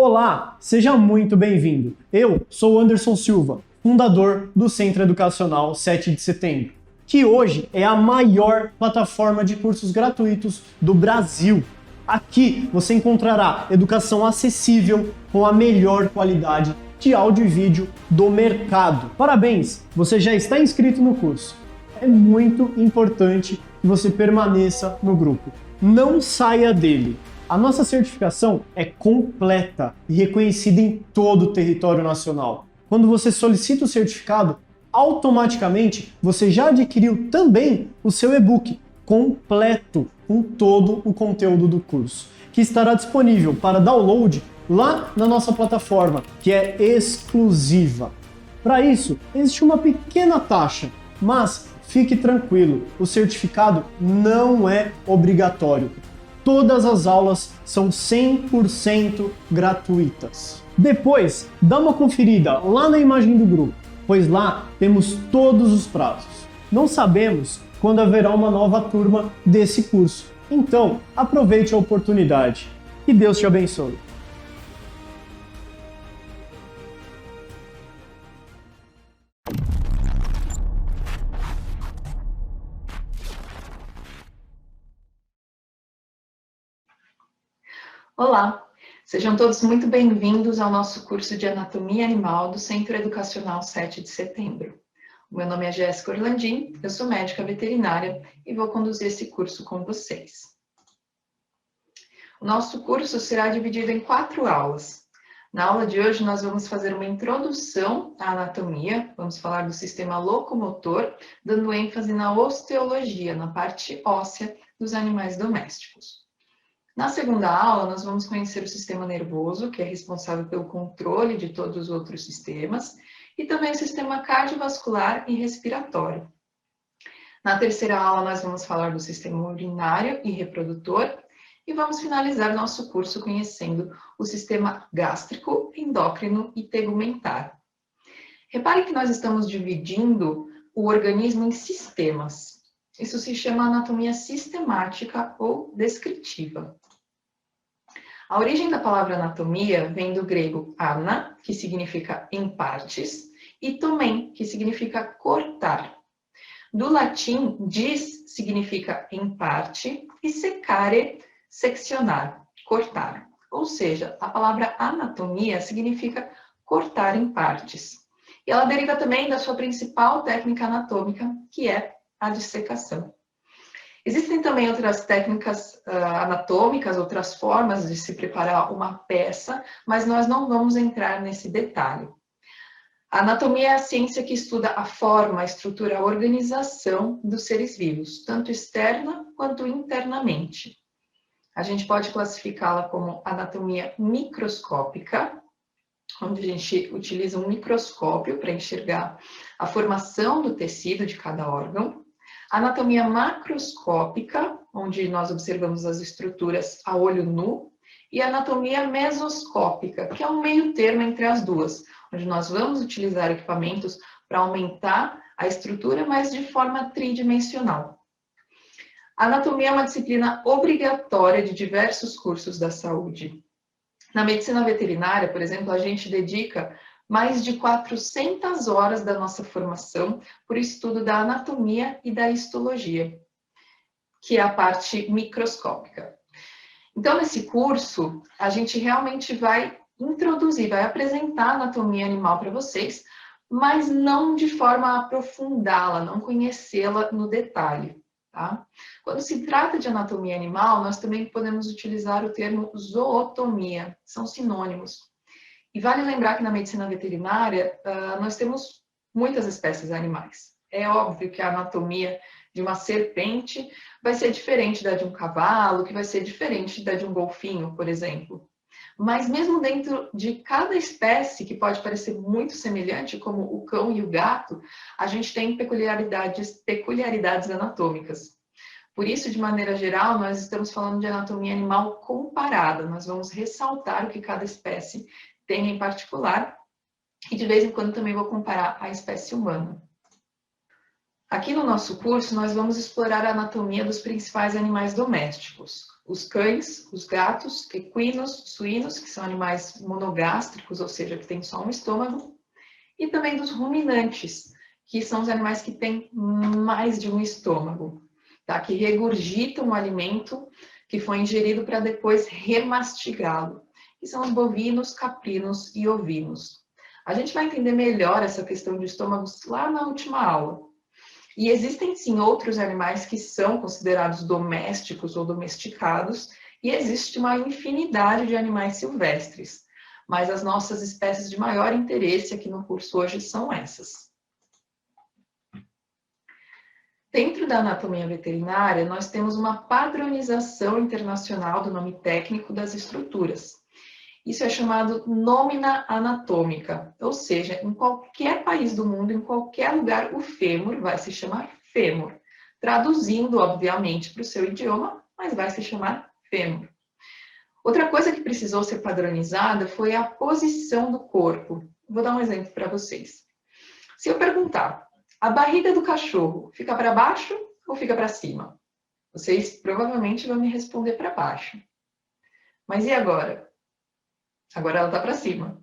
Olá, seja muito bem-vindo. Eu sou o Anderson Silva, fundador do Centro Educacional 7 de Setembro, que hoje é a maior plataforma de cursos gratuitos do Brasil. Aqui você encontrará educação acessível com a melhor qualidade de áudio e vídeo do mercado. Parabéns, você já está inscrito no curso. É muito importante que você permaneça no grupo. Não saia dele. A nossa certificação é completa e reconhecida em todo o território nacional. Quando você solicita o certificado, automaticamente você já adquiriu também o seu e-book completo com todo o conteúdo do curso, que estará disponível para download lá na nossa plataforma, que é exclusiva. Para isso, existe uma pequena taxa, mas fique tranquilo, o certificado não é obrigatório. Todas as aulas são 100% gratuitas. Depois, dá uma conferida lá na imagem do grupo, pois lá temos todos os prazos. Não sabemos quando haverá uma nova turma desse curso, então aproveite a oportunidade. Que Deus te abençoe. Olá, sejam todos muito bem-vindos ao nosso curso de Anatomia Animal do Centro Educacional 7 de Setembro. O meu nome é Jéssica Orlandim, eu sou médica veterinária e vou conduzir esse curso com vocês. O nosso curso será dividido em 4 aulas. Na aula de hoje nós vamos fazer uma introdução à anatomia, vamos falar do sistema locomotor, dando ênfase na osteologia, na parte óssea dos animais domésticos. Na segunda aula, nós vamos conhecer o sistema nervoso, que é responsável pelo controle de todos os outros sistemas, e também o sistema cardiovascular e respiratório. Na terceira aula, nós vamos falar do sistema urinário e reprodutor, e vamos finalizar nosso curso conhecendo o sistema gástrico, endócrino e tegumentar. Repare que nós estamos dividindo o organismo em sistemas. Isso se chama anatomia sistemática ou descritiva. A origem da palavra anatomia vem do grego ana, que significa em partes, e tomen, que significa cortar. Do latim, dis significa em parte e secare, seccionar, cortar. Ou seja, a palavra anatomia significa cortar em partes. E ela deriva também da sua principal técnica anatômica, que é a dissecação. Existem também outras técnicas anatômicas, outras formas de se preparar uma peça, mas nós não vamos entrar nesse detalhe. A anatomia é a ciência que estuda a forma, a estrutura, a organização dos seres vivos, tanto externa quanto internamente. A gente pode classificá-la como anatomia microscópica, onde a gente utiliza um microscópio para enxergar a formação do tecido de cada órgão. Anatomia macroscópica, onde nós observamos as estruturas a olho nu, e anatomia mesoscópica, que é um meio termo entre as duas, onde nós vamos utilizar equipamentos para aumentar a estrutura, mas de forma tridimensional. A anatomia é uma disciplina obrigatória de diversos cursos da saúde. Na medicina veterinária, por exemplo, a gente dedica mais de 400 horas da nossa formação por estudo da anatomia e da histologia, que é a parte microscópica. Então, nesse curso, a gente realmente vai introduzir, vai apresentar a anatomia animal para vocês, mas não de forma a aprofundá-la, não conhecê-la no detalhe, tá? Quando se trata de anatomia animal, nós também podemos utilizar o termo zootomia, são sinônimos. E vale lembrar que na medicina veterinária, nós temos muitas espécies animais. É óbvio que a anatomia de uma serpente vai ser diferente da de um cavalo, que vai ser diferente da de um golfinho, por exemplo. Mas mesmo dentro de cada espécie, que pode parecer muito semelhante, como o cão e o gato, a gente tem peculiaridades anatômicas. Por isso, de maneira geral, nós estamos falando de anatomia animal comparada. Nós vamos ressaltar o que cada espécie tem em particular, e de vez em quando também vou comparar a espécie humana. Aqui no nosso curso, nós vamos explorar a anatomia dos principais animais domésticos. Os cães, os gatos, equinos, suínos, que são animais monogástricos, ou seja, que têm só um estômago, e também dos ruminantes, que são os animais que têm mais de um estômago, tá? Que regurgitam o alimento que foi ingerido para depois remastigá-lo, que são os bovinos, caprinos e ovinos. A gente vai entender melhor essa questão de estômagos lá na última aula. E existem sim outros animais que são considerados domésticos ou domesticados, e existe uma infinidade de animais silvestres, mas as nossas espécies de maior interesse aqui no curso hoje são essas. Dentro da anatomia veterinária, nós temos uma padronização internacional do nome técnico das estruturas. Isso é chamado nómina anatômica, ou seja, em qualquer país do mundo, em qualquer lugar, o fêmur vai se chamar fêmur. Traduzindo, obviamente, para o seu idioma, mas vai se chamar fêmur. Outra coisa que precisou ser padronizada foi a posição do corpo. Vou dar um exemplo para vocês. Se eu perguntar, a barriga do cachorro fica para baixo ou fica para cima? Vocês provavelmente vão me responder para baixo. Mas e agora? Agora ela está para cima.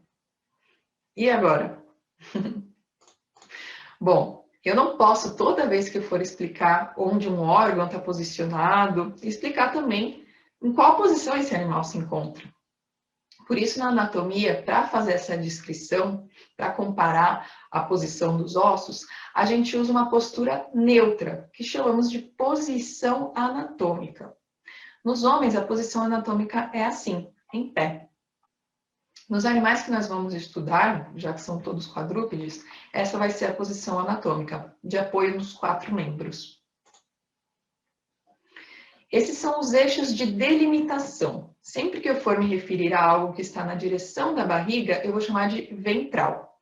E agora? Bom, eu não posso, toda vez que eu for explicar onde um órgão está posicionado, explicar também em qual posição esse animal se encontra. Por isso, na anatomia, para fazer essa descrição, para comparar a posição dos ossos, a gente usa uma postura neutra, que chamamos de posição anatômica. Nos homens, a posição anatômica é assim, em pé. Nos animais que nós vamos estudar, já que são todos quadrúpedes, essa vai ser a posição anatômica, de apoio nos 4 membros. Esses são os eixos de delimitação. Sempre que eu for me referir a algo que está na direção da barriga, eu vou chamar de ventral.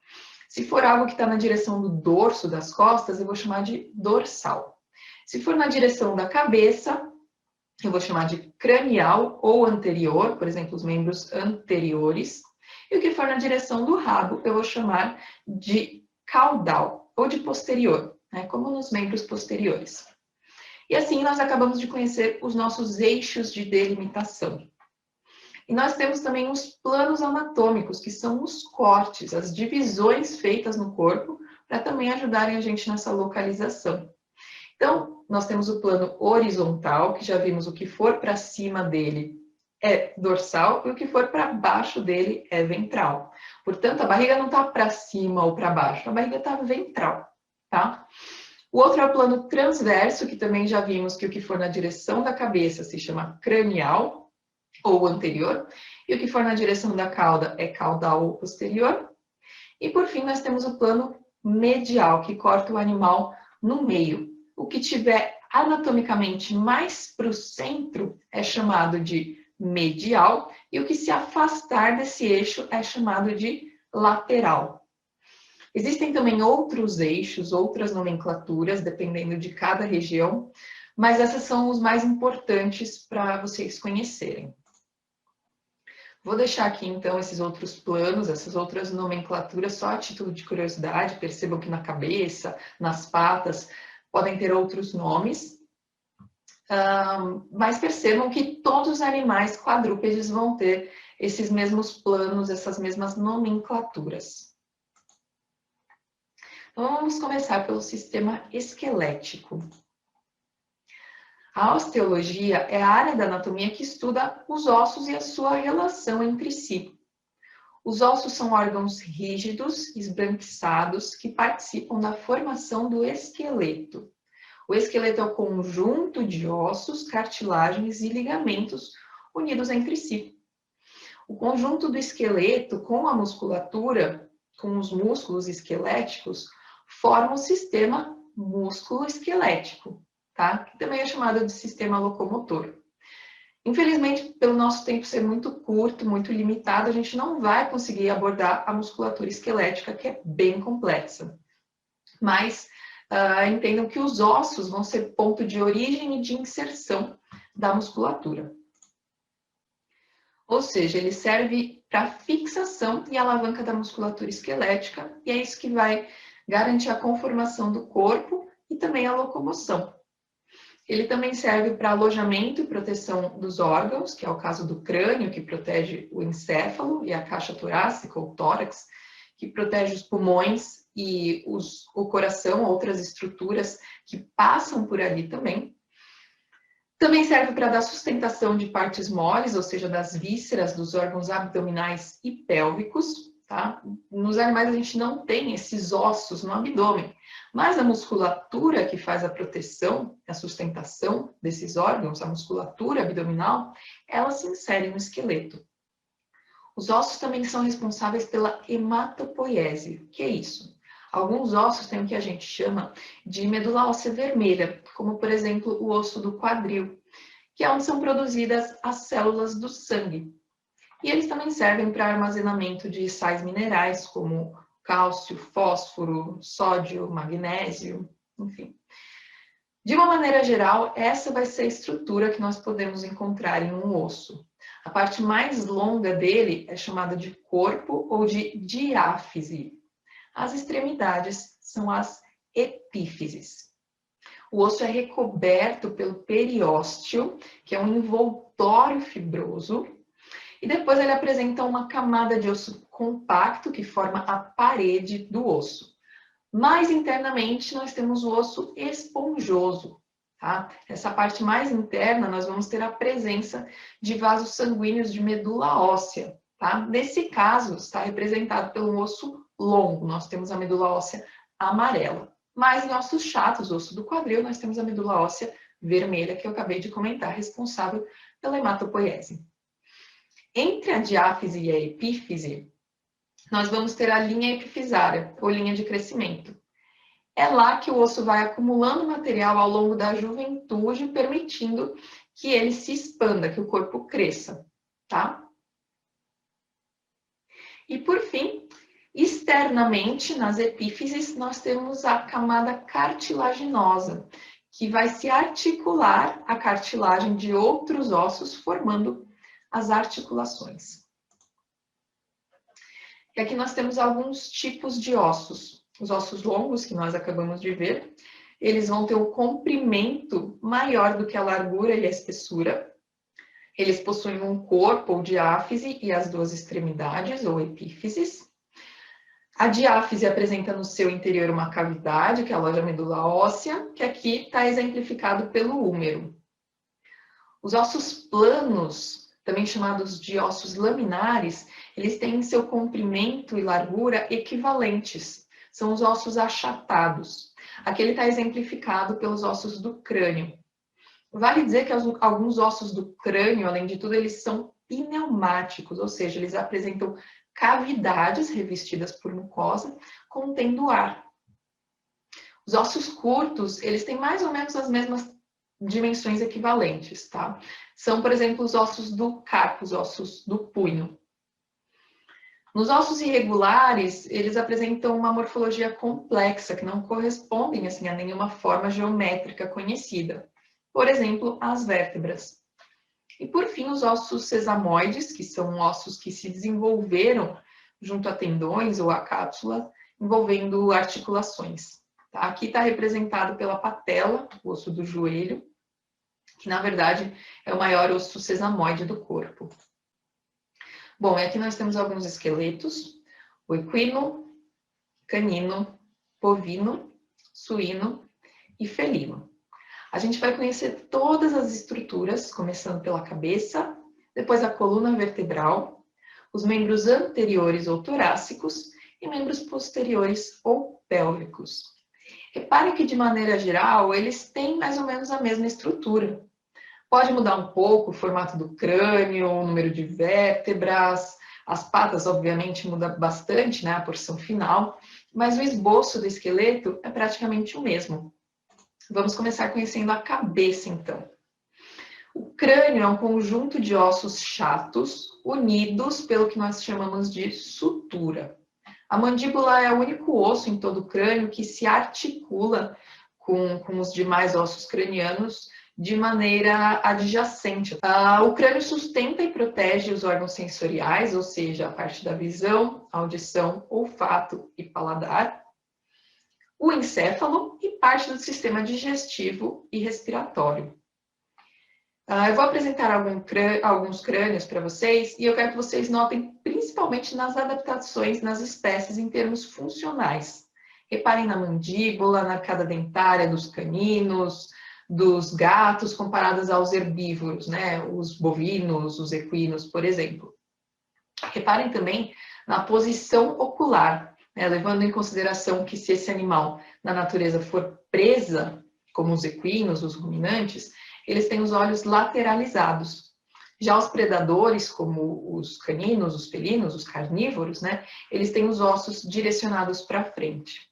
Se for algo que está na direção do dorso das costas, eu vou chamar de dorsal. Se for na direção da cabeça, eu vou chamar de cranial ou anterior, por exemplo, os membros anteriores. E o que for na direção do rabo, eu vou chamar de caudal ou de posterior, né? Como nos membros posteriores. E assim nós acabamos de conhecer os nossos eixos de delimitação. E nós temos também os planos anatômicos, que são os cortes, as divisões feitas no corpo, para também ajudarem a gente nessa localização. Então, nós temos o plano horizontal, que já vimos o que for para cima dele é dorsal e o que for para baixo dele é ventral. Portanto, a barriga não está para cima ou para baixo, a barriga está ventral, tá? O outro é o plano transverso, que também já vimos que o que for na direção da cabeça se chama cranial ou anterior, e o que for na direção da cauda é caudal ou posterior. E por fim, nós temos o plano medial, que corta o animal no meio. O que tiver anatomicamente mais para o centro é chamado de medial, e o que se afastar desse eixo é chamado de lateral. Existem também outros eixos, outras nomenclaturas, dependendo de cada região, mas essas são os mais importantes para vocês conhecerem. Vou deixar aqui, então, esses outros planos, essas outras nomenclaturas, só a título de curiosidade. Percebam que na cabeça, nas patas, podem ter outros nomes, mas percebam que todos os animais quadrúpedes vão ter esses mesmos planos, essas mesmas nomenclaturas. Então, vamos começar pelo sistema esquelético. A osteologia é a área da anatomia que estuda os ossos e a sua relação entre si. Os ossos são órgãos rígidos, esbranquiçados, que participam da formação do esqueleto. O esqueleto é o conjunto de ossos, cartilagens e ligamentos unidos entre si. O conjunto do esqueleto com a musculatura, com os músculos esqueléticos, forma o sistema músculo-esquelético, tá? Que também é chamado de sistema locomotor. Infelizmente, pelo nosso tempo ser muito curto, muito limitado, a gente não vai conseguir abordar a musculatura esquelética, que é bem complexa. Mas entendam que os ossos vão ser ponto de origem e de inserção da musculatura. Ou seja, ele serve para fixação e alavanca da musculatura esquelética, e é isso que vai garantir a conformação do corpo e também a locomoção. Ele também serve para alojamento e proteção dos órgãos, que é o caso do crânio, que protege o encéfalo, e a caixa torácica, ou tórax, que protege os pulmões e o coração, outras estruturas que passam por ali também. Também serve para dar sustentação de partes moles, ou seja, das vísceras, dos órgãos abdominais e pélvicos. Tá? Nos animais a gente não tem esses ossos no abdômen, mas a musculatura que faz a proteção, a sustentação desses órgãos, a musculatura abdominal, ela se insere no esqueleto. Os ossos também são responsáveis pela hematopoiese. O que é isso? Alguns ossos têm o que a gente chama de medula óssea vermelha, como por exemplo o osso do quadril, que é onde são produzidas as células do sangue. E eles também servem para armazenamento de sais minerais, como cálcio, fósforo, sódio, magnésio, enfim. De uma maneira geral, essa vai ser a estrutura que nós podemos encontrar em um osso. A parte mais longa dele é chamada de corpo ou de diáfise. As extremidades são as epífises. O osso é recoberto pelo periósteo, que é um envoltório fibroso, e depois ele apresenta uma camada de osso compacto que forma a parede do osso. Mais internamente, nós temos o osso esponjoso. Tá? Essa parte mais interna, nós vamos ter a presença de vasos sanguíneos de medula óssea. Tá? Nesse caso, está representado pelo osso longo. Nós temos a medula óssea amarela. Mas em ossos chatos, osso do quadril, nós temos a medula óssea vermelha, que eu acabei de comentar, responsável pela hematopoiese. Entre a diáfise e a epífise, nós vamos ter a linha epifisária, ou linha de crescimento. É lá que o osso vai acumulando material ao longo da juventude, permitindo que ele se expanda, que o corpo cresça, tá? E por fim, externamente, nas epífises, nós temos a camada cartilaginosa, que vai se articular a cartilagem de outros ossos, formando as articulações. E aqui nós temos alguns tipos de ossos. Os ossos longos, que nós acabamos de ver, eles vão ter um comprimento maior do que a largura e a espessura. Eles possuem um corpo ou diáfise e as duas extremidades, ou epífises. A diáfise apresenta no seu interior uma cavidade, que é a loja medula óssea, que aqui está exemplificado pelo húmero. Os ossos planos, também chamados de ossos laminares, eles têm seu comprimento e largura equivalentes. São os ossos achatados. Aqui ele está exemplificado pelos ossos do crânio. Vale dizer que alguns ossos do crânio, além de tudo, eles são pneumáticos, ou seja, eles apresentam cavidades revestidas por mucosa, contendo ar. Os ossos curtos, eles têm mais ou menos as mesmas dimensões equivalentes, tá? São, por exemplo, os ossos do carpo, os ossos do punho. Nos ossos irregulares, eles apresentam uma morfologia complexa, que não correspondem assim, a nenhuma forma geométrica conhecida. Por exemplo, as vértebras. E por fim, os ossos sesamoides, que são ossos que se desenvolveram junto a tendões ou a cápsula, envolvendo articulações. Tá? Aqui está representado pela patela, o osso do joelho, que na verdade é o maior osso sesamoide do corpo. Bom, aqui nós temos alguns esqueletos: o equino, canino, bovino, suíno e felino. A gente vai conhecer todas as estruturas, começando pela cabeça, depois a coluna vertebral, os membros anteriores ou torácicos e membros posteriores ou pélvicos. Repare que, de maneira geral, eles têm mais ou menos a mesma estrutura. Pode mudar um pouco o formato do crânio, o número de vértebras, as patas, obviamente, muda bastante, né, a porção final, mas o esboço do esqueleto é praticamente o mesmo. Vamos começar conhecendo a cabeça, então. O crânio é um conjunto de ossos chatos, unidos pelo que nós chamamos de sutura. A mandíbula é o único osso em todo o crânio que se articula com os demais ossos cranianos de maneira adjacente. O crânio sustenta e protege os órgãos sensoriais, ou seja, a parte da visão, audição, olfato e paladar. o encéfalo e parte do sistema digestivo e respiratório. Eu vou apresentar alguns crânios para vocês e eu quero que vocês notem principalmente nas adaptações nas espécies em termos funcionais. Reparem na mandíbula, na arcada dentária dos caninos, dos gatos comparadas aos herbívoros, né? Os bovinos, os equinos, por exemplo. Reparem também na posição ocular, né? Levando em consideração que se esse animal na natureza for presa, como os equinos, os ruminantes, eles têm os olhos lateralizados. Já os predadores, como os caninos, os felinos, os carnívoros, né? Eles têm os ossos direcionados para frente.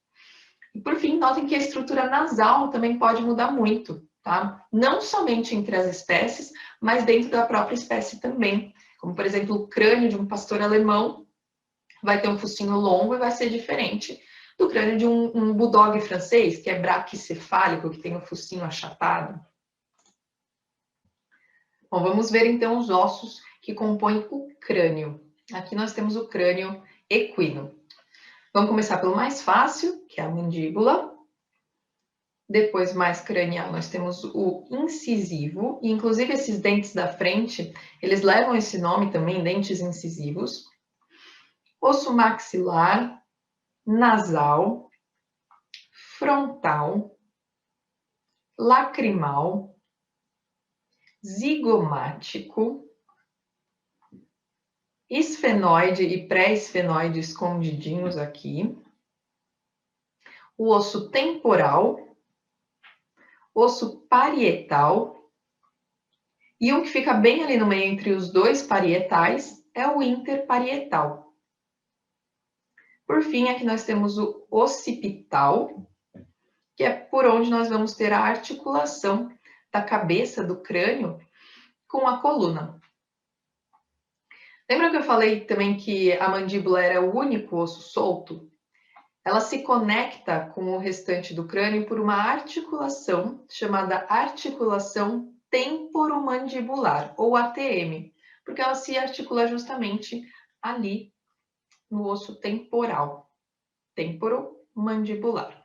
E por fim, notem que a estrutura nasal também pode mudar muito, tá? Não somente entre as espécies, mas dentro da própria espécie também. Como, por exemplo, o crânio de um pastor alemão vai ter um focinho longo e vai ser diferente do crânio de um bulldog francês, que é braquicefálico, que tem o focinho achatado. Bom, vamos ver então os ossos que compõem o crânio. Aqui nós temos o crânio equino. Vamos começar pelo mais fácil, que é a mandíbula. Depois, mais cranial, nós temos o incisivo. E, inclusive, esses dentes da frente, eles levam esse nome também, dentes incisivos. Osso maxilar, nasal, frontal, lacrimal, zigomático, esfenoide e pré-esfenoide escondidinhos aqui, o osso temporal, osso parietal, e um que fica bem ali no meio entre os dois parietais é o interparietal. Por fim, aqui nós temos o occipital, que é por onde nós vamos ter a articulação da cabeça do crânio com a coluna. Lembra que eu falei também que a mandíbula era o único osso solto? Ela se conecta com o restante do crânio por uma articulação chamada articulação temporomandibular, ou ATM, porque ela se articula justamente ali no osso temporal, temporomandibular.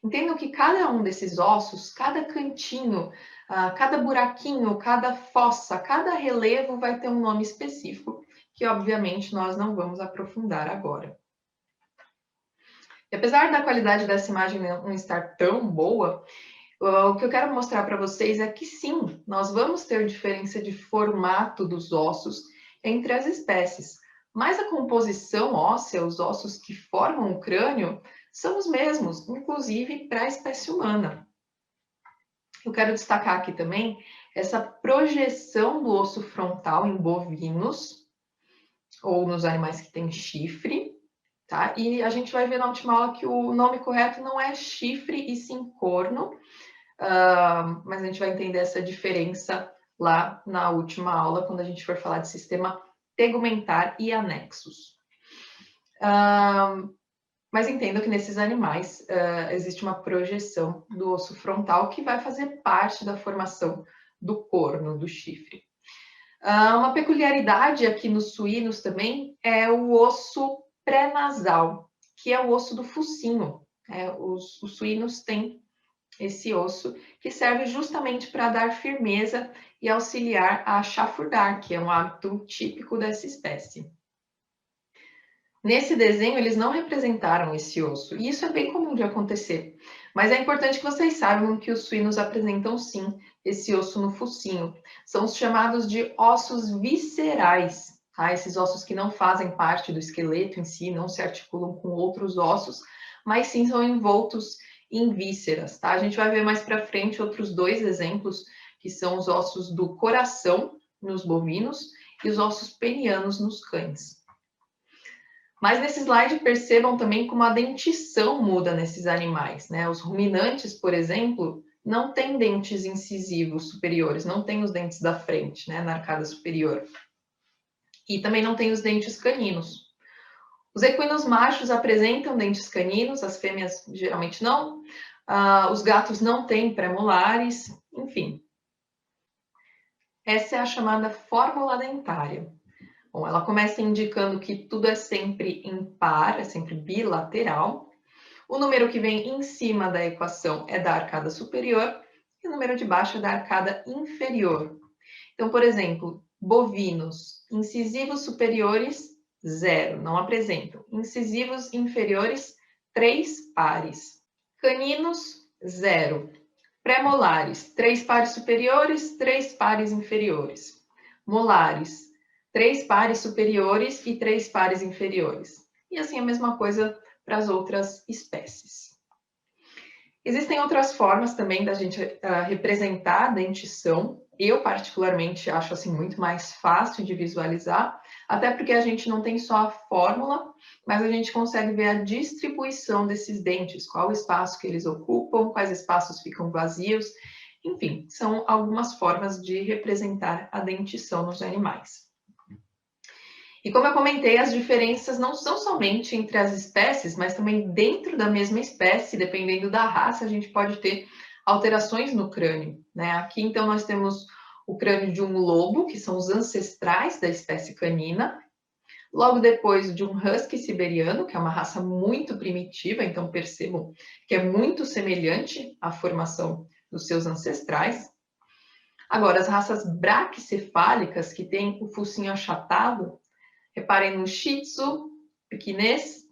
Entendam que cada um desses ossos, cada cantinho, cada buraquinho, cada fossa, cada relevo vai ter um nome específico, que obviamente nós não vamos aprofundar agora. E apesar da qualidade dessa imagem não estar tão boa, o que eu quero mostrar para vocês é que sim, nós vamos ter diferença de formato dos ossos entre as espécies, mas a composição óssea, os ossos que formam o crânio, são os mesmos, inclusive para a espécie humana. Eu quero destacar aqui também essa projeção do osso frontal em bovinos, ou nos animais que têm chifre, tá? E a gente vai ver na última aula que o nome correto não é chifre e sim corno, mas a gente vai entender essa diferença lá na última aula, quando a gente for falar de sistema tegumentar e anexos. Mas entendo que nesses animais existe uma projeção do osso frontal que vai fazer parte da formação do corno, do chifre. Uma peculiaridade aqui nos suínos também é o osso pré-nasal, que é o osso do focinho. Os suínos têm esse osso que serve justamente para dar firmeza e auxiliar a chafurdar, que é um hábito típico dessa espécie. Nesse desenho, eles não representaram esse osso, e isso é bem comum de acontecer. Mas é importante que vocês saibam que os suínos apresentam sim esse osso no focinho. São os chamados de ossos viscerais, tá? Esses ossos que não fazem parte do esqueleto em si, não se articulam com outros ossos, mas sim são envoltos em vísceras, tá? A gente vai ver mais para frente outros dois exemplos, que são os ossos do coração nos bovinos e os ossos penianos nos cães. Mas nesse slide percebam também como a dentição muda nesses animais, né? Os ruminantes, por exemplo, não têm dentes incisivos superiores, não têm os dentes da frente, né, na arcada superior. E também não têm os dentes caninos. Os equinos machos apresentam dentes caninos, as fêmeas geralmente não. Os gatos não têm premolares, enfim. Essa é a chamada fórmula dentária. Bom, ela começa indicando que tudo é sempre impar, é sempre bilateral, O número que vem em cima da equação é da arcada superior e o número de baixo é da arcada inferior. Então, por exemplo, bovinos, incisivos superiores, 0, não apresentam. Incisivos inferiores, 3 pares. Caninos, 0. Pré-molares, 3 pares superiores, 3 pares inferiores. Molares, 3 pares superiores e 3 pares inferiores. E assim a mesma coisa para as outras espécies. Existem outras formas também da gente representar a dentição. Eu, particularmente, acho assim muito mais fácil de visualizar, até porque a gente não tem só a fórmula, mas a gente consegue ver a distribuição desses dentes, qual o espaço que eles ocupam, quais espaços ficam vazios. Enfim, são algumas formas de representar a dentição nos animais. E como eu comentei, as diferenças não são somente entre as espécies, mas também dentro da mesma espécie, dependendo da raça, a gente pode ter alterações no crânio, né? Aqui, então, nós temos o crânio de um lobo, que são os ancestrais da espécie canina. Logo depois, de um husky siberiano, que é uma raça muito primitiva, então percebam que é muito semelhante à formação dos seus ancestrais. Agora, as raças braquicefálicas, que têm o focinho achatado, reparem no Shih Tzu, pequinês,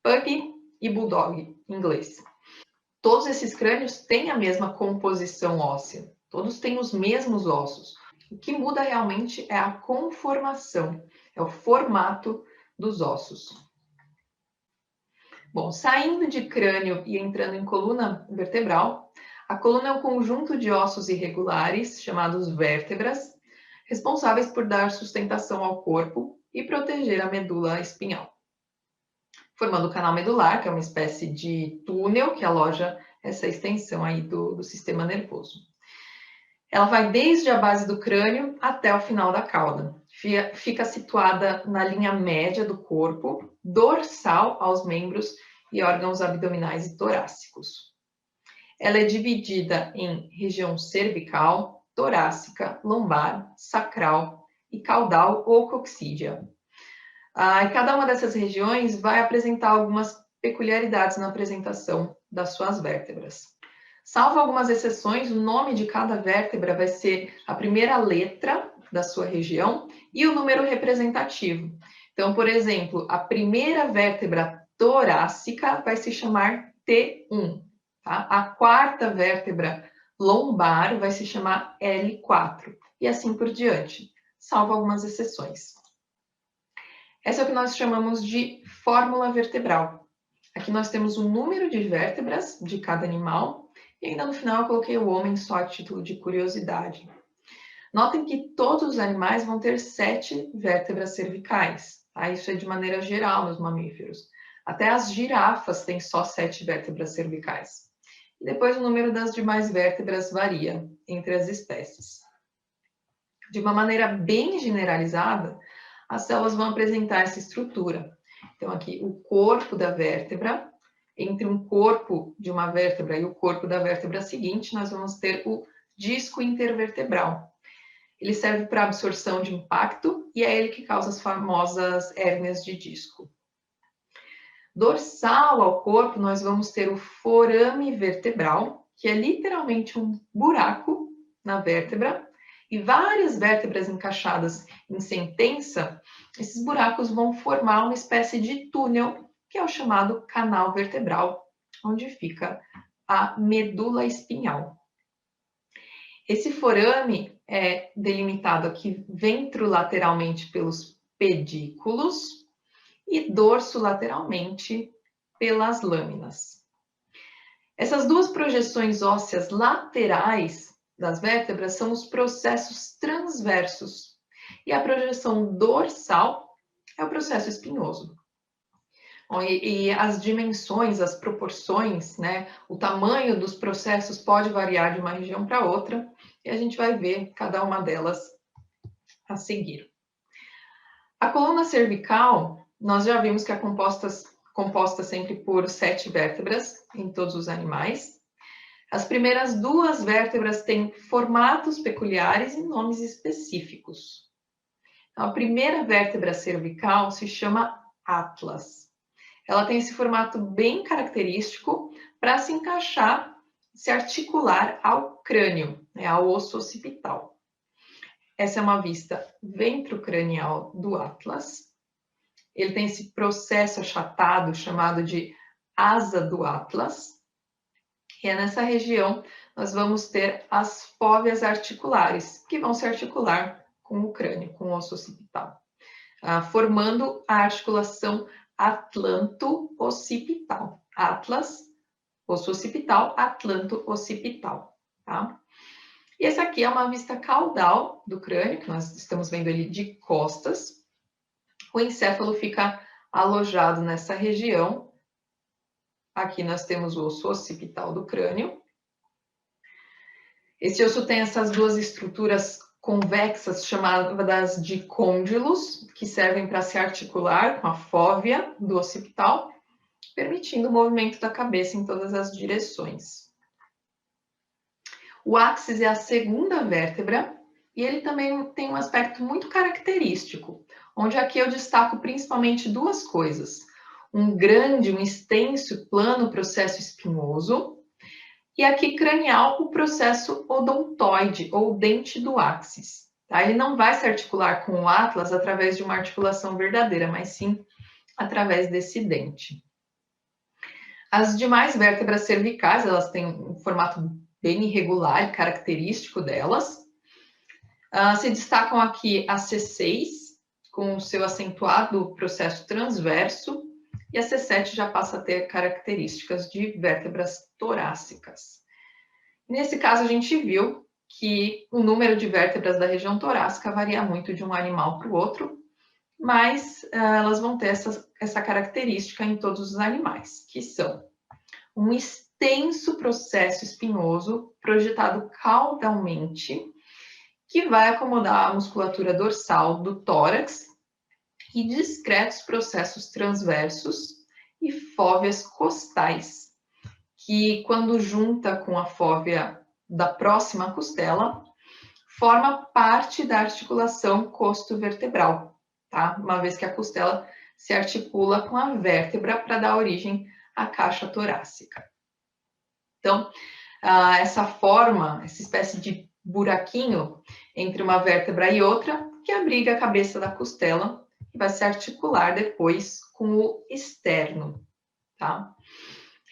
Pug e Bulldog, em inglês. Todos esses crânios têm a mesma composição óssea, todos têm os mesmos ossos. O que muda realmente é a conformação, é o formato dos ossos. Bom, saindo de crânio e entrando em coluna vertebral, a coluna é um conjunto de ossos irregulares, chamados vértebras, responsáveis por dar sustentação ao corpo e proteger a medula espinhal, formando o canal medular, que é uma espécie de túnel que aloja essa extensão aí do sistema nervoso. Ela vai desde a base do crânio até o final da cauda. Fica situada na linha média do corpo, dorsal aos membros e órgãos abdominais e torácicos. Ela é dividida em região cervical, torácica, lombar, sacral e caudal ou coxídea. Cada uma dessas regiões vai apresentar algumas peculiaridades na apresentação das suas vértebras. Salvo algumas exceções, o nome de cada vértebra vai ser a primeira letra da sua região e o número representativo. Então, por exemplo, a primeira vértebra torácica vai se chamar T1. Tá? A quarta vértebra lombar vai se chamar L4 e assim por diante, salvo algumas exceções. Essa é o que nós chamamos de fórmula vertebral. Aqui nós temos o número de vértebras de cada animal e ainda no final eu coloquei o homem só a título de curiosidade. Notem que todos os animais vão ter 7 vértebras cervicais. Tá? Isso é de maneira geral nos mamíferos. Até as girafas têm só 7 vértebras cervicais. E depois o número das demais vértebras varia entre as espécies. De uma maneira bem generalizada, as células vão apresentar essa estrutura. Então, aqui, o corpo da vértebra, entre um corpo de uma vértebra e o corpo da vértebra seguinte, nós vamos ter o disco intervertebral. Ele serve para absorção de impacto e é ele que causa as famosas hérnias de disco. Dorsal ao corpo, nós vamos ter o forame vertebral, que é literalmente um buraco na vértebra, e várias vértebras encaixadas em sentença, esses buracos vão formar uma espécie de túnel, que é o chamado canal vertebral, onde fica a medula espinhal. Esse forame é delimitado aqui ventrolateralmente pelos pedículos e dorsolateralmente pelas lâminas. Essas duas projeções ósseas laterais das vértebras são os processos transversos e a projeção dorsal é o processo espinhoso. Bom, e as dimensões, as proporções, né, o tamanho dos processos pode variar de uma região para outra e a gente vai ver cada uma delas a seguir. A coluna cervical, nós já vimos que é composta sempre por 7 vértebras em todos os animais. As primeiras 2 vértebras têm formatos peculiares e nomes específicos. Então, a primeira vértebra cervical se chama atlas. ela tem esse formato bem característico para se encaixar, se articular ao crânio, né, ao osso occipital. Essa é uma vista ventrocranial do Atlas. Ele tem esse processo achatado chamado de asa do Atlas. E é nessa região nós vamos ter as fóveas articulares, que vão se articular com o crânio, com o osso occipital, formando a articulação atlanto-occipital. Atlas, osso occipital, atlanto-occipital, tá? E essa aqui é uma vista caudal do crânio, que nós estamos vendo ele de costas. O encéfalo fica alojado nessa região. Aqui nós temos o osso occipital do crânio. Esse osso tem essas duas estruturas convexas, chamadas de côndilos, que servem para se articular com a fóvea do occipital, permitindo o movimento da cabeça em todas as direções. O áxis é a segunda vértebra e ele também tem um aspecto muito característico, onde aqui eu destaco principalmente duas coisas. Um grande, um extenso, plano processo espinhoso, e aqui cranial, o processo odontoide, ou dente do áxis. Tá? Ele não vai se articular com o atlas através de uma articulação verdadeira, mas sim através desse dente. As demais vértebras cervicais, elas têm um formato bem irregular e característico delas. Se destacam aqui a C6, com o seu acentuado processo transverso, e a C7 já passa a ter características de vértebras torácicas. Nesse caso, a gente viu que o número de vértebras da região torácica varia muito de um animal para o outro, mas elas vão ter essa característica em todos os animais, que são um extenso processo espinhoso projetado caudalmente, que vai acomodar a musculatura dorsal do tórax e discretos processos transversos e fóveas costais, que quando junta com a fóvea da próxima costela, forma parte da articulação costovertebral, tá? Uma vez que a costela se articula com a vértebra para dar origem à caixa torácica. Então, essa forma, essa espécie de buraquinho entre uma vértebra e outra, que abriga a cabeça da costela e vai se articular depois com o externo, tá?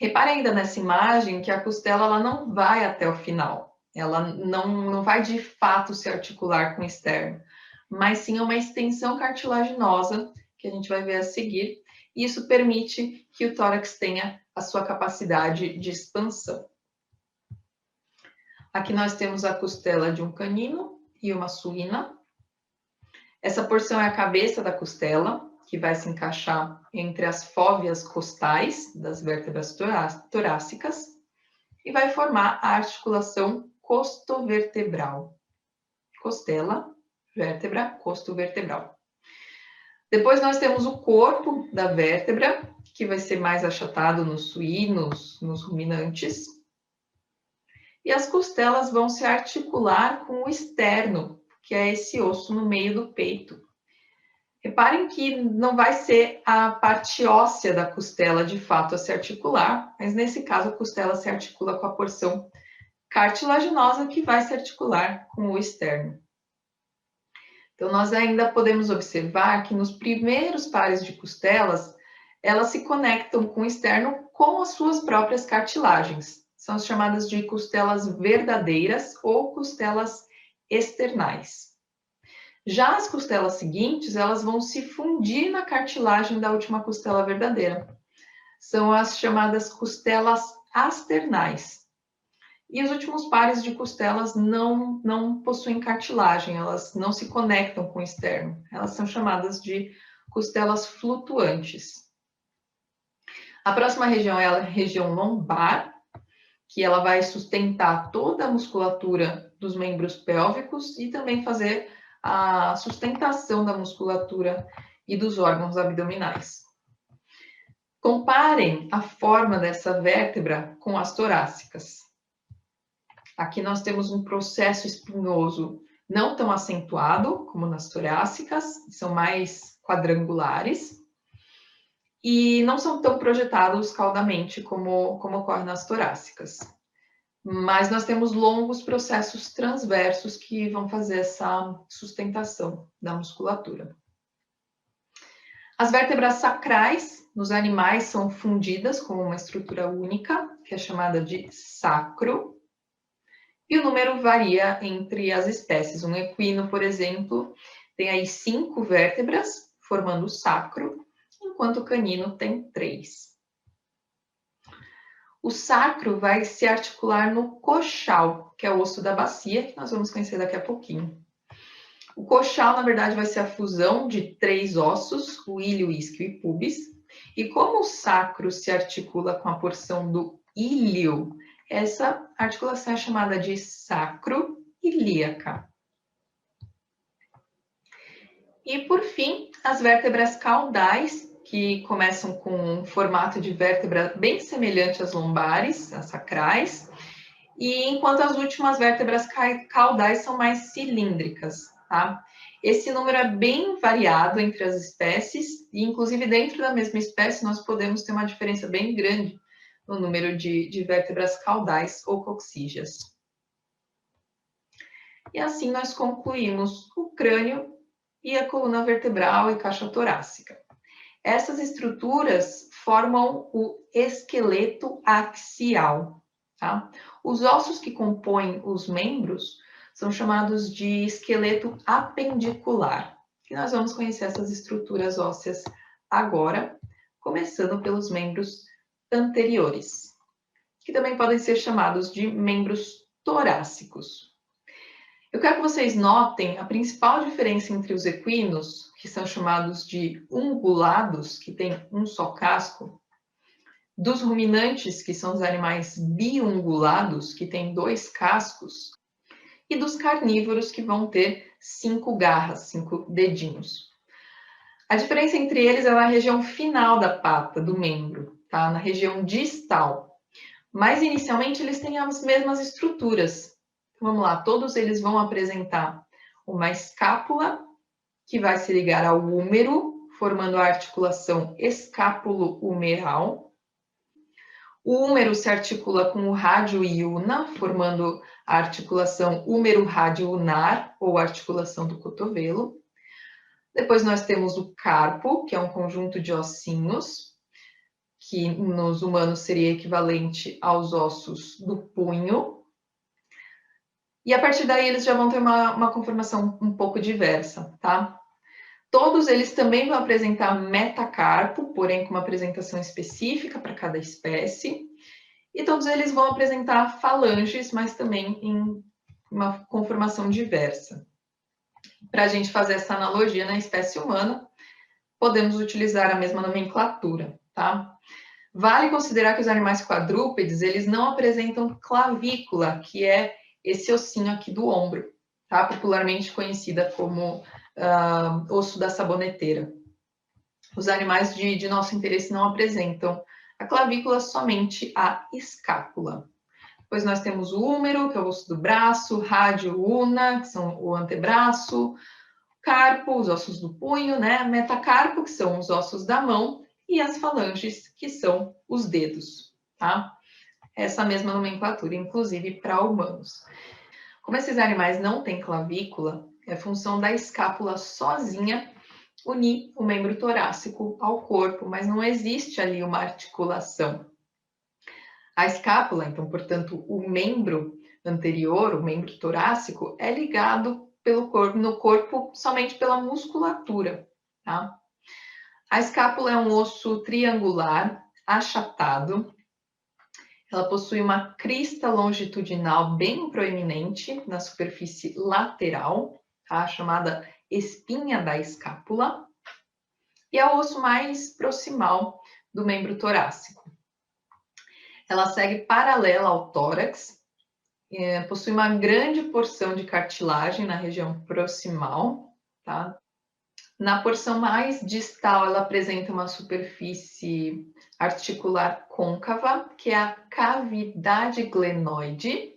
Repare ainda nessa imagem que a costela ela não vai até o final, ela não vai de fato se articular com o externo, mas sim uma extensão cartilaginosa, que a gente vai ver a seguir, e isso permite que o tórax tenha a sua capacidade de expansão. Aqui nós temos a costela de um canino e uma suína. Essa porção é a cabeça da costela, que vai se encaixar entre as fóveas costais das vértebras torácicas e vai formar a articulação costovertebral. Costela, vértebra, costovertebral. Depois nós temos o corpo da vértebra, que vai ser mais achatado nos suínos, nos ruminantes. E as costelas vão se articular com o externo, que é esse osso no meio do peito. Reparem que não vai ser a parte óssea da costela de fato a se articular, mas nesse caso a costela se articula com a porção cartilaginosa que vai se articular com o externo. Então, nós ainda podemos observar que nos primeiros pares de costelas, elas se conectam com o externo com as suas próprias cartilagens. São as chamadas de costelas verdadeiras ou costelas externais. Já as costelas seguintes, elas vão se fundir na cartilagem da última costela verdadeira. São as chamadas costelas asternais. E os últimos pares de costelas não possuem cartilagem, elas não se conectam com o externo. Elas são chamadas de costelas flutuantes. A próxima região é a região lombar, que ela vai sustentar toda a musculatura dos membros pélvicos e também fazer a sustentação da musculatura e dos órgãos abdominais. Comparem a forma dessa vértebra com as torácicas. Aqui nós temos um processo espinhoso não tão acentuado como nas torácicas, são mais quadrangulares. e não são tão projetados caudamente como ocorre nas torácicas. Mas nós temos longos processos transversos que vão fazer essa sustentação da musculatura. As vértebras sacrais nos animais são fundidas com uma estrutura única, que é chamada de sacro, e o número varia entre as espécies. Um equino, por exemplo, tem aí 5 vértebras, formando o sacro, enquanto o canino tem 3. O sacro vai se articular no coxal, que é o osso da bacia, que nós vamos conhecer daqui a pouquinho. O coxal, na verdade, vai ser a fusão de 3 ossos, o ilho, isquio e pubis. E como o sacro se articula com a porção do ilho, essa articulação é chamada de sacro-ilíaca. E, por fim, as vértebras caudais, que começam com um formato de vértebra bem semelhante às lombares, às sacrais, e enquanto as últimas vértebras caudais são mais cilíndricas, tá? Esse número é bem variado entre as espécies, e inclusive dentro da mesma espécie nós podemos ter uma diferença bem grande no número de vértebras caudais ou coxígeas. E assim nós concluímos o crânio e a coluna vertebral e caixa torácica. Essas estruturas formam o esqueleto axial, tá? Os ossos que compõem os membros são chamados de esqueleto apendicular. E nós vamos conhecer essas estruturas ósseas agora, começando pelos membros anteriores, que também podem ser chamados de membros torácicos. Eu quero que vocês notem a principal diferença entre os equinos, que são chamados de ungulados, que têm um só casco, dos ruminantes, que são os animais biungulados, que têm 2 cascos, e dos carnívoros, que vão ter 5 garras, 5 dedinhos. A diferença entre eles é na região final da pata, do membro, tá? Na região distal. Mas, inicialmente, eles têm as mesmas estruturas. Vamos lá, todos eles vão apresentar uma escápula, que vai se ligar ao húmero, formando a articulação escápulo-humeral. O húmero se articula com o rádio e una, formando a articulação húmero-rádio-unar, ou articulação do cotovelo. Depois nós temos o carpo, que é um conjunto de ossinhos, que nos humanos seria equivalente aos ossos do punho. E a partir daí eles já vão ter uma conformação um pouco diversa, tá? Todos eles também vão apresentar metacarpo, porém com uma apresentação específica para cada espécie. E todos eles vão apresentar falanges, mas também em uma conformação diversa. Para a gente fazer essa analogia na espécie humana, podemos utilizar a mesma nomenclatura, tá? Vale considerar que os animais quadrúpedes, eles não apresentam clavícula, que é esse ossinho aqui do ombro, tá? Popularmente conhecida como osso da saboneteira. Os animais de nosso interesse não apresentam a clavícula, somente a escápula. Depois nós temos o húmero, que é o osso do braço, rádio, una, que são o antebraço, carpo, os ossos do punho, né? Metacarpo, que são os ossos da mão, e as falanges, que são os dedos, tá? Essa mesma nomenclatura, inclusive para humanos. Como esses animais não têm clavícula, é função da escápula sozinha unir o membro torácico ao corpo, mas não existe ali uma articulação. A escápula, então, portanto, o membro anterior, o membro torácico, é ligado no corpo somente pela musculatura, tá? A escápula é um osso triangular, achatado. Ela possui uma crista longitudinal bem proeminente na superfície lateral, tá? Chamada espinha da escápula. E é o osso mais proximal do membro torácico. Ela segue paralela ao tórax, possui uma grande porção de cartilagem na região proximal, tá? Na porção mais distal, ela apresenta uma superfície articular côncava, que é a cavidade glenoide,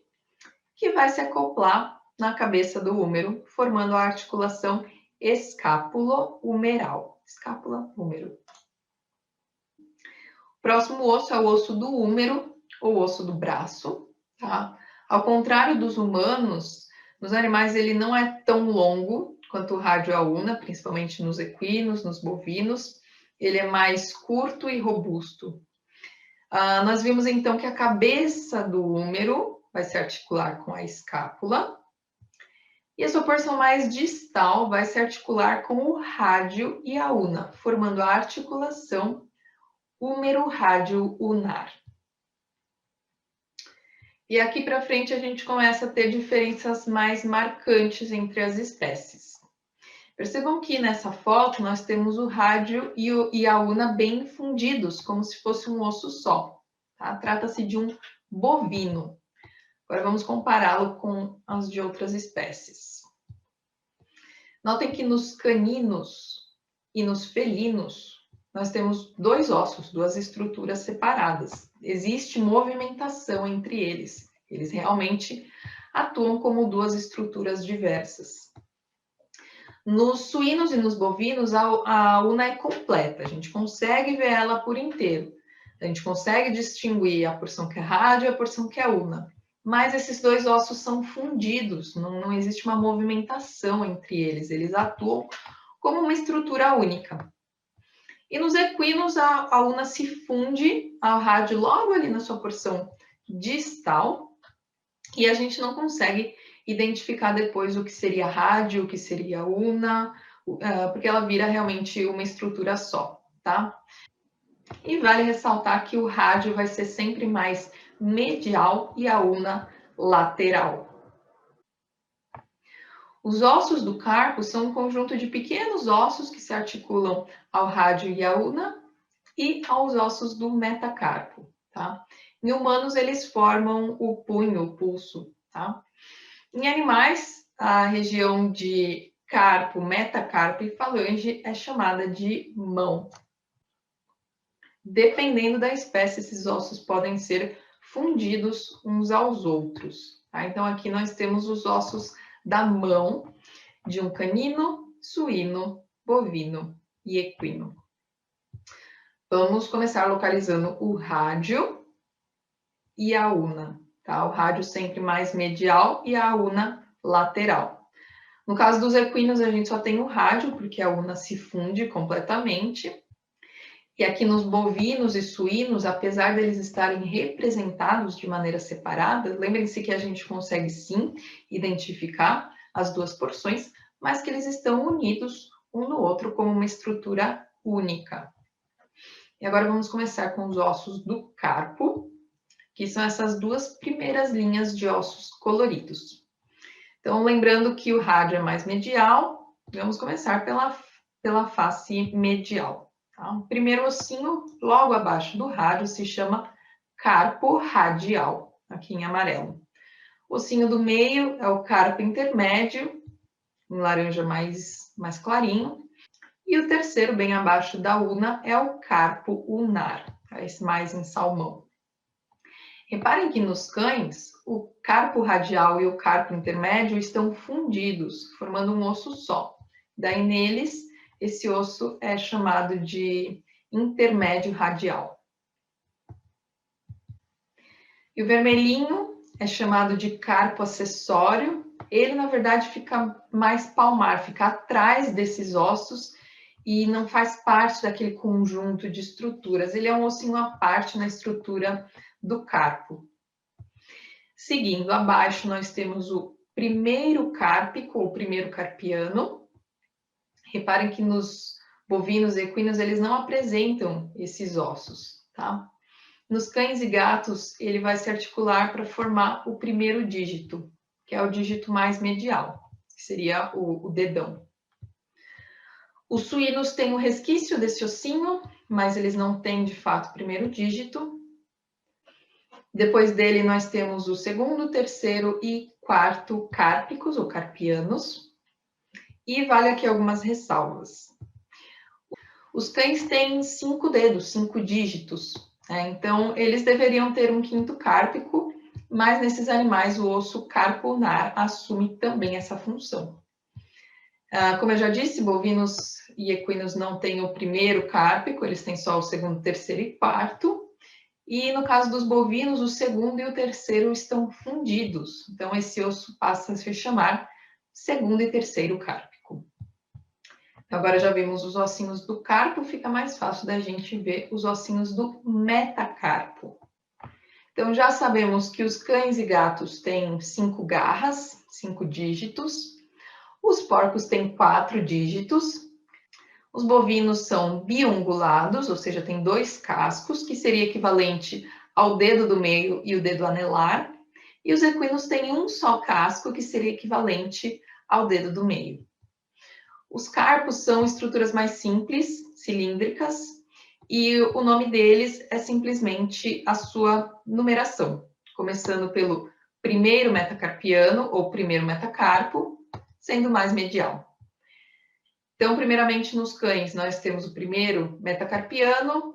que vai se acoplar na cabeça do húmero, formando a articulação escápulo-humeral. Escápula-húmero. Próximo osso é o osso do húmero, ou osso do braço, tá? Ao contrário dos humanos, nos animais ele não é tão longo quanto o rádio aúna, principalmente nos equinos, nos bovinos. Ele é mais curto e robusto. Nós vimos então que a cabeça do húmero vai se articular com a escápula e a sua porção mais distal vai se articular com o rádio e a una, formando a articulação húmero-rádio-unar. E aqui para frente a gente começa a ter diferenças mais marcantes entre as espécies. Percebam que nessa foto nós temos o rádio e a una bem fundidos, como se fosse um osso só. Tá? Trata-se de um bovino. Agora vamos compará-lo com as de outras espécies. Notem que nos caninos e nos felinos nós temos dois ossos, duas estruturas separadas. Existe movimentação entre eles. Eles realmente atuam como duas estruturas diversas. Nos suínos e nos bovinos, a una é completa. A gente consegue ver ela por inteiro. A gente consegue distinguir a porção que é rádio e a porção que é una. Mas esses dois ossos são fundidos, não existe uma movimentação entre eles. Eles atuam como uma estrutura única. E nos equinos, a una se funde ao rádio logo ali na sua porção distal, e a gente não consegue identificar depois o que seria rádio, o que seria una, porque ela vira realmente uma estrutura só, tá? E vale ressaltar que o rádio vai ser sempre mais medial e a una lateral. Os ossos do carpo são um conjunto de pequenos ossos que se articulam ao rádio e à una e aos ossos do metacarpo, tá? Em humanos, eles formam o punho, o pulso, tá? Em animais, a região de carpo, metacarpo e falange é chamada de mão. Dependendo da espécie, esses ossos podem ser fundidos uns aos outros, tá? Então, aqui nós temos os ossos da mão de um canino, suíno, bovino e equino. Vamos começar localizando o rádio e a una, tá? O rádio sempre mais medial e a una lateral. No caso dos equinos, a gente só tem o rádio, porque a una se funde completamente. E aqui nos bovinos e suínos, apesar deles estarem representados de maneira separada, lembrem-se que a gente consegue sim identificar as duas porções, mas que eles estão unidos um no outro como uma estrutura única. E agora vamos começar com os ossos do carpo, que são essas duas primeiras linhas de ossos coloridos. Então, lembrando que o rádio é mais medial, vamos começar pela face medial. Tá? O primeiro ossinho, logo abaixo do rádio, se chama carpo radial, aqui em amarelo. O ossinho do meio é o carpo intermédio, em laranja mais clarinho. E o terceiro, bem abaixo da una, é o carpo unar, esse mais em salmão. Reparem que nos cães, o carpo radial e o carpo intermédio estão fundidos, formando um osso só. Daí neles, esse osso é chamado de intermédio radial. E o vermelhinho é chamado de carpo acessório. Ele, na verdade, fica mais palmar, fica atrás desses ossos e não faz parte daquele conjunto de estruturas. Ele é um ossinho à parte na estrutura do carpo. Seguindo abaixo, nós temos o primeiro cárpico, ou primeiro carpiano. Reparem que nos bovinos e equinos, eles não apresentam esses ossos, tá? Nos cães e gatos, ele vai se articular para formar o primeiro dígito, que é o dígito mais medial, que seria o dedão. Os suínos têm um resquício desse ossinho, mas eles não têm, de fato, o primeiro dígito. Depois dele, nós temos o segundo, terceiro e quarto cárpicos, ou carpianos. E vale aqui algumas ressalvas. Os cães têm 5 dedos, 5 dígitos. Então, eles deveriam ter um quinto cárpico, mas nesses animais o osso carpo unar assume também essa função. Como eu já disse, bovinos e equinos não têm o primeiro cárpico, eles têm só o segundo, terceiro e quarto. E no caso dos bovinos, o segundo e o terceiro estão fundidos. Então, esse osso passa a se chamar segundo e terceiro cárpico. Agora já vimos os ossinhos do carpo, fica mais fácil da gente ver os ossinhos do metacarpo. Então, já sabemos que os cães e gatos têm 5 garras, 5 dígitos. Os porcos têm 4 dígitos. Os bovinos são biungulados, ou seja, tem 2 cascos, que seria equivalente ao dedo do meio e o dedo anelar. E os equinos têm um só casco, que seria equivalente ao dedo do meio. Os carpos são estruturas mais simples, cilíndricas, e o nome deles é simplesmente a sua numeração, começando pelo primeiro metacarpiano ou primeiro metacarpo, sendo mais medial. Então, primeiramente nos cães, nós temos o primeiro metacarpiano,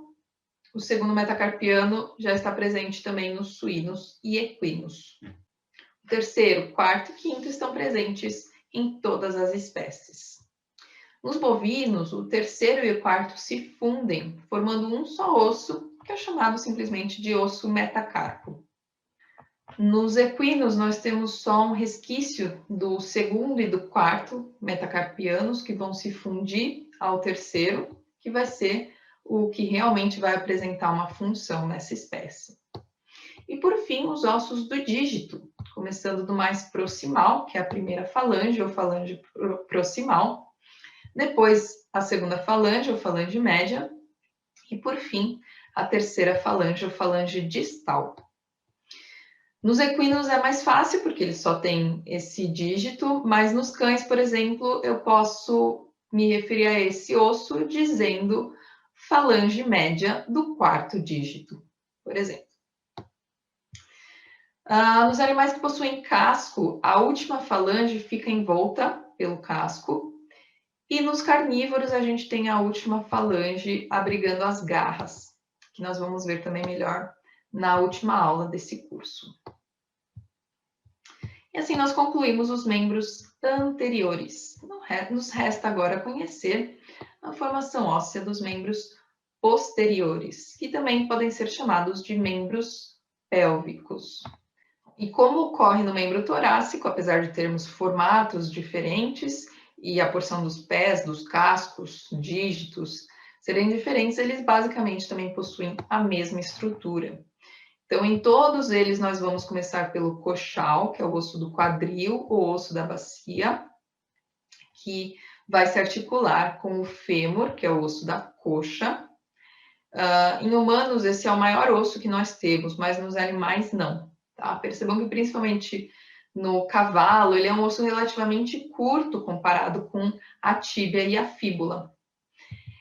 o segundo metacarpiano já está presente também nos suínos e equinos. O terceiro, quarto e quinto estão presentes em todas as espécies. Nos bovinos, o terceiro e o quarto se fundem, formando um só osso, que é chamado simplesmente de osso metacarpo. Nos equinos, nós temos só um resquício do segundo e do quarto metacarpianos, que vão se fundir ao terceiro, que vai ser o que realmente vai apresentar uma função nessa espécie. E, por fim, os ossos do dígito, começando do mais proximal, que é a primeira falange ou falange proximal, depois a segunda falange ou falange média, e, por fim, a terceira falange ou falange distal. Nos equinos é mais fácil, porque eles só têm esse dígito, mas nos cães, por exemplo, eu posso me referir a esse osso dizendo falange média do quarto dígito, por exemplo. Nos animais que possuem casco, a última falange fica envolta pelo casco, e nos carnívoros a gente tem a última falange abrigando as garras, que nós vamos ver também melhor na última aula desse curso. E assim nós concluímos os membros anteriores. Nos resta agora conhecer a formação óssea dos membros posteriores, que também podem ser chamados de membros pélvicos. E como ocorre no membro torácico, apesar de termos formatos diferentes e a porção dos pés, dos cascos, dígitos serem diferentes, eles basicamente também possuem a mesma estrutura. Então, em todos eles, nós vamos começar pelo coxal, que é o osso do quadril, ou osso da bacia, que vai se articular com o fêmur, que é o osso da coxa. Em humanos, esse é o maior osso que nós temos, mas nos animais, não. Tá? Percebam que, principalmente no cavalo, ele é um osso relativamente curto comparado com a tíbia e a fíbula.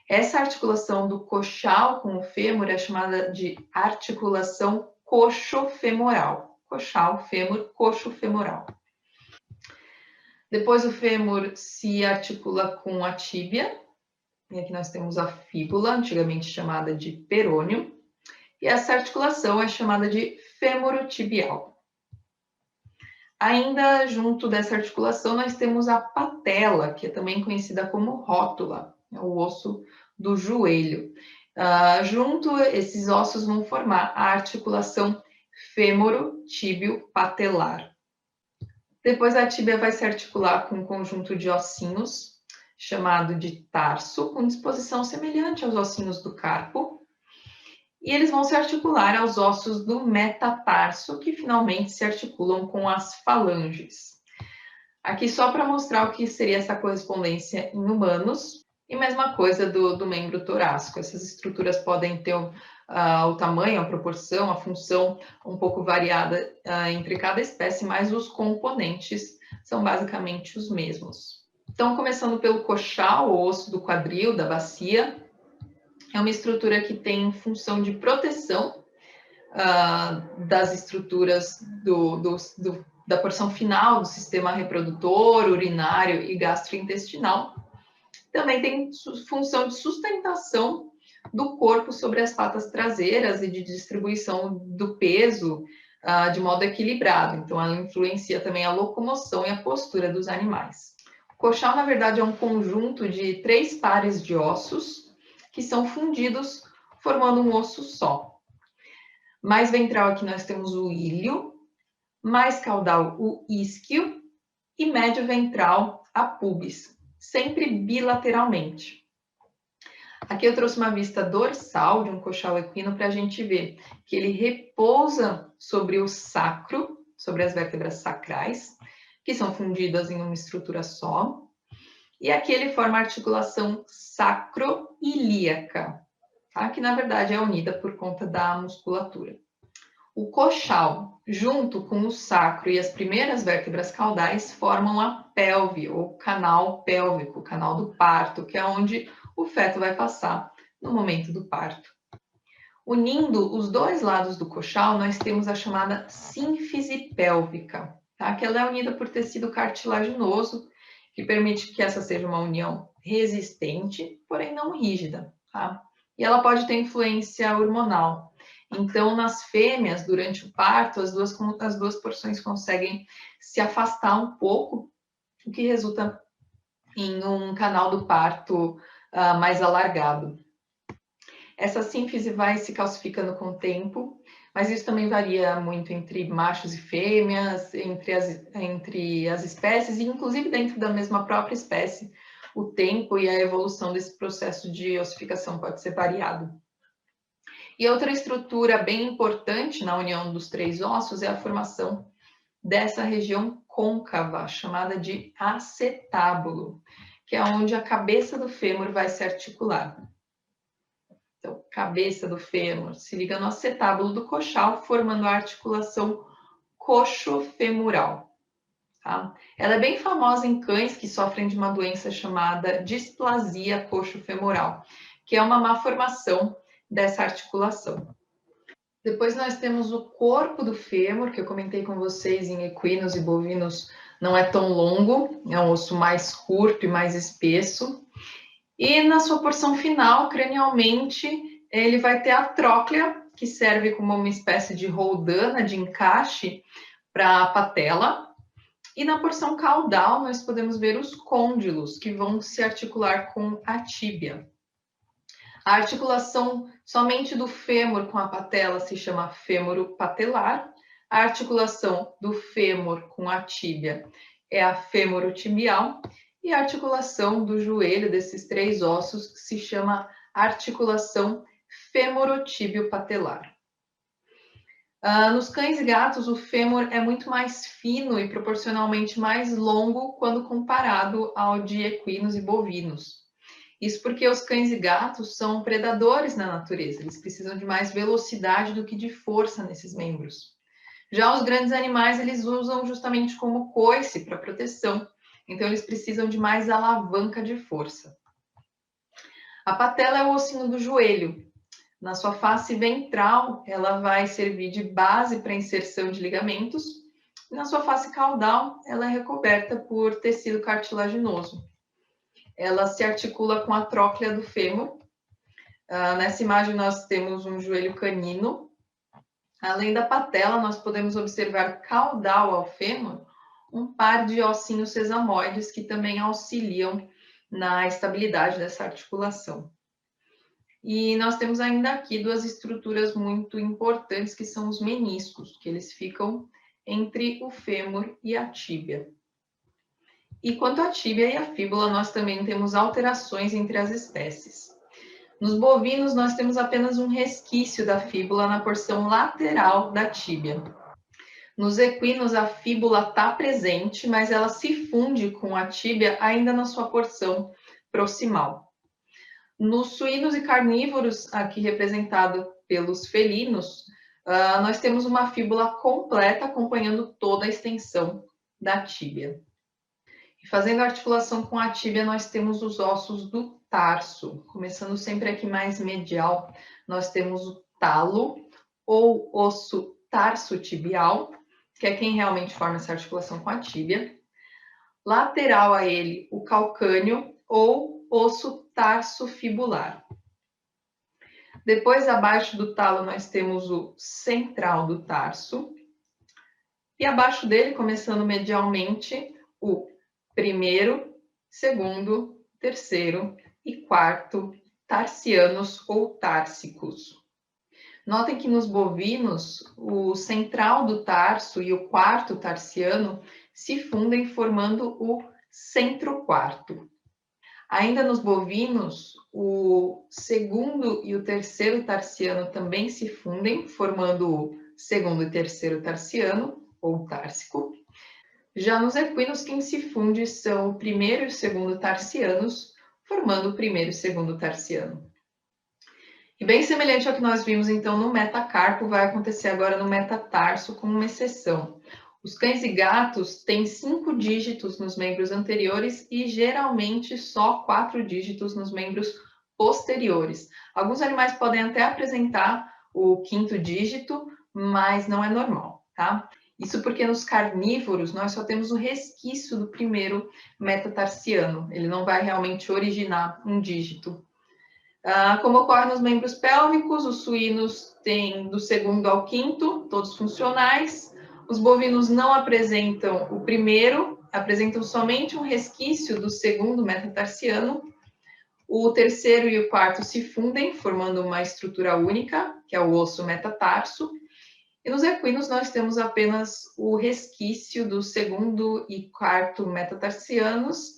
Essa articulação do coxal com o fêmur é chamada de articulação coxofemoral. Coxal, fêmur, coxofemoral. Depois o fêmur se articula com a tíbia. E aqui nós temos a fíbula, antigamente chamada de perônio. E essa articulação é chamada de fêmuro-tibial. Ainda junto dessa articulação nós temos a patela, que é também conhecida como rótula, é o osso do joelho. Junto, esses ossos vão formar a articulação fêmoro-tíbio-patelar. Depois a tíbia vai se articular com um conjunto de ossinhos, chamado de tarso, com disposição semelhante aos ossinhos do carpo. E eles vão se articular aos ossos do metatarso, que finalmente se articulam com as falanges. Aqui só para mostrar o que seria essa correspondência em humanos. E mesma coisa do membro torácico. Essas estruturas podem ter o tamanho, a proporção, a função um pouco variada entre cada espécie, mas os componentes são basicamente os mesmos. Então, começando pelo coxal, o osso do quadril, da bacia, é uma estrutura que tem função de proteção das estruturas da porção final do sistema reprodutor, urinário e gastrointestinal. Também tem função de sustentação do corpo sobre as patas traseiras e de distribuição do peso de modo equilibrado. Então, ela influencia também a locomoção e a postura dos animais. O Coxal, na verdade, é um conjunto de 3 pares de ossos que são fundidos, formando um osso só. Mais ventral aqui nós temos o ilho, mais caudal o isquio e médio ventral a pubis, sempre bilateralmente. Aqui eu trouxe uma vista dorsal de um coxal equino para a gente ver que ele repousa sobre o sacro, sobre as vértebras sacrais, que são fundidas em uma estrutura só. E aqui ele forma a articulação sacroilíaca, tá? Que na verdade é unida por conta da musculatura. O coxal, junto com o sacro e as primeiras vértebras caudais, formam a pelve, ou canal pélvico, canal do parto, que é onde o feto vai passar no momento do parto. Unindo os dois lados do coxal, nós temos a chamada sínfise pélvica, tá? Que ela é unida por tecido cartilaginoso, que permite que essa seja uma união resistente, porém não rígida, tá? E ela pode ter influência hormonal. Então, nas fêmeas, durante o parto, as duas porções conseguem se afastar um pouco, o que resulta em um canal do parto mais alargado. Essa sínfise vai se calcificando com o tempo, mas isso também varia muito entre machos e fêmeas, entre as espécies, e inclusive dentro da mesma própria espécie, o tempo e a evolução desse processo de ossificação pode ser variado. E outra estrutura bem importante na união dos 3 ossos é a formação dessa região côncava, chamada de acetábulo, que é onde a cabeça do fêmur vai se articular. Então, cabeça do fêmur se liga no acetábulo do coxal, formando a articulação coxofemoral. Tá? Ela é bem famosa em cães que sofrem de uma doença chamada displasia coxofemoral, que é uma má formação dessa articulação. Depois nós temos o corpo do fêmur, que eu comentei com vocês, em equinos e bovinos não é tão longo, é um osso mais curto e mais espesso. E na sua porção final, cranialmente, ele vai ter a tróclea, que serve como uma espécie de roldana de encaixe para a patela. E na porção caudal, nós podemos ver os côndilos, que vão se articular com a tíbia. A articulação somente do fêmur com a patela se chama fêmur patelar. A articulação do fêmur com a tíbia é a fêmuro-tibial. E a articulação do joelho desses 3 ossos se chama articulação femorotíbio-patelar. Nos cães e gatos, o fêmur é muito mais fino e proporcionalmente mais longo quando comparado ao de equinos e bovinos. Isso porque os cães e gatos são predadores na natureza, eles precisam de mais velocidade do que de força nesses membros. Já os grandes animais, eles usam justamente como coice para proteção, então eles precisam de mais alavanca de força. A patela é o ossinho do joelho. Na sua face ventral, ela vai servir de base para inserção de ligamentos. E na sua face caudal, ela é recoberta por tecido cartilaginoso. Ela se articula com a tróclea do fêmur. Nessa imagem nós temos um joelho canino. Além da patela, nós podemos observar caudal ao fêmur um par de ossinhos sesamoides que também auxiliam na estabilidade dessa articulação. E nós temos ainda aqui 2 estruturas muito importantes, que são os meniscos, que eles ficam entre o fêmur e a tíbia. E quanto à tíbia e à fíbula, nós também temos alterações entre as espécies. Nos bovinos, nós temos apenas um resquício da fíbula na porção lateral da tíbia. Nos equinos, a fíbula está presente, mas ela se funde com a tíbia ainda na sua porção proximal. Nos suínos e carnívoros, aqui representado pelos felinos, nós temos uma fíbula completa acompanhando toda a extensão da tíbia. E fazendo a articulação com a tíbia, nós temos os ossos do tarso. Começando sempre aqui mais medial, nós temos o talo, ou osso tarso-tibial, que é quem realmente forma essa articulação com a tíbia. Lateral a ele, o calcâneo, ou osso tarso-fibular. Depois, abaixo do talo, nós temos o central do tarso. E abaixo dele, começando medialmente, o primeiro segundo, terceiro e quarto tarsianos ou társicos. Notem que nos bovinos, o central do tarso e o quarto tarsiano se fundem formando o centroquarto. Ainda nos bovinos, o segundo e o terceiro tarsiano também se fundem, formando o segundo e terceiro tarsiano, ou társico. Já nos equinos, quem se funde são o primeiro e o segundo tarsianos, formando o primeiro e segundo tarsiano. E bem semelhante ao que nós vimos então no metacarpo, vai acontecer agora no metatarso, com uma exceção. Os cães e gatos têm 5 dígitos nos membros anteriores e geralmente só 4 dígitos nos membros posteriores. Alguns animais podem até apresentar o 5º dígito, mas não é normal, tá? Isso porque nos carnívoros nós só temos o resquício do primeiro metatarsiano. Ele não vai realmente originar um dígito. Como ocorre nos membros pélvicos, os suínos têm do segundo ao quinto, todos funcionais. Os bovinos não apresentam o primeiro, apresentam somente um resquício do segundo metatarsiano. O terceiro e o quarto se fundem, formando uma estrutura única, que é o osso metatarso. E nos equinos nós temos apenas o resquício do segundo e quarto metatarsianos,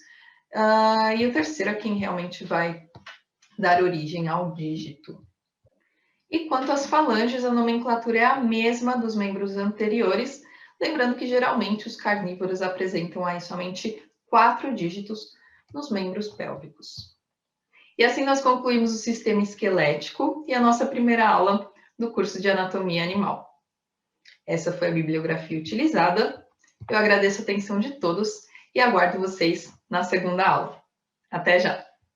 e o terceiro é quem realmente vai dar origem ao dígito. E quanto às falanges, a nomenclatura é a mesma dos membros anteriores, lembrando que geralmente os carnívoros apresentam aí somente 4 dígitos nos membros pélvicos. E assim nós concluímos o sistema esquelético e a nossa primeira aula do curso de Anatomia Animal. Essa foi a bibliografia utilizada. Eu agradeço a atenção de todos e aguardo vocês na segunda aula. Até já!